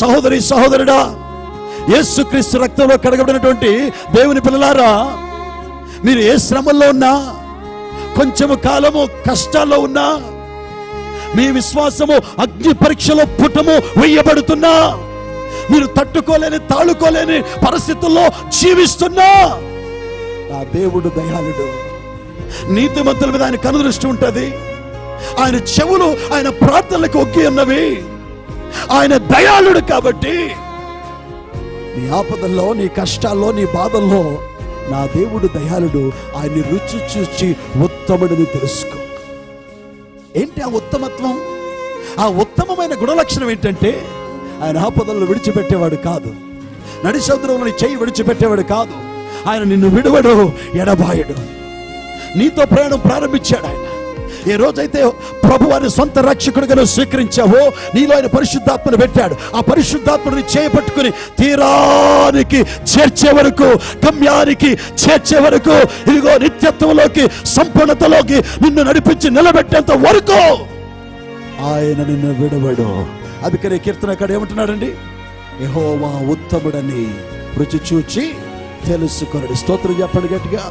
సహోదరి సహోదరుడా, యేసుక్రీస్తు రక్తంలో కడగబడినటువంటి దేవుని పిల్లలారా, మీరు ఏ శ్రమల్లో ఉన్నా, కొంచెము కాలము కష్టాల్లో ఉన్నా, మీ విశ్వాసము అగ్ని పరీక్షలో పుటము వేయబడుతున్నా, మీరు తట్టుకోలేని తాళుకోలేని పరిస్థితుల్లో జీవిస్తున్నా, నా దేవుడు దయాళుడు. నీతిమంతుల మీద ఆయన కనుదృష్టి ఉంటుంది. ఆయన చెవులు ఆయన ప్రార్థనలకు ఒగ్గి ఉన్నవి. ఆయన దయాళుడు. కాబట్టి నీ ఆపదల్లో, నీ కష్టాల్లో, నీ బాధల్లో నా దేవుడు దయాళుడు. ఆయన్ని రుచి చూచి ఉత్తముడిని తెలుసుకో. ఏంటి ఆ ఉత్తమత్వం? ఆ ఉత్తమమైన గుణలక్షణం ఏంటంటే, ఆయన ఆపదలను విడిచిపెట్టేవాడు కాదు. నడి సముద్రంలో నీ చెయ్యి విడిచిపెట్టేవాడు కాదు. ఆయన నిన్ను విడువడు, ఎడబాయడు. నీతో ప్రయాణం ప్రారంభించాడు ఆయన. ఏ రోజైతే ప్రభువాని సొంత రక్షకుడిగా నువ్వు స్వీకరించావో, నీలో ఆయన పరిశుద్ధాత్మను పెట్టాడు. ఆ పరిశుద్ధాత్మని చేపట్టుకుని తీరానికి చేర్చే వరకు, గమ్యానికి చేర్చే వరకు, ఇదిగో నిత్యత్వంలోకి, సంపూర్ణతలోకి నిన్ను నడిపించి నిలబెట్టేంత వరకు ఆయన నిన్ను విడవడు. అందుకనే కీర్తనకాడు ఏమంటున్నాడండి? యెహోవా ఉత్తముడని రుచి చూచి తెలుసుకొనడు. స్తోత్రం చెప్పండి గట్టిగా.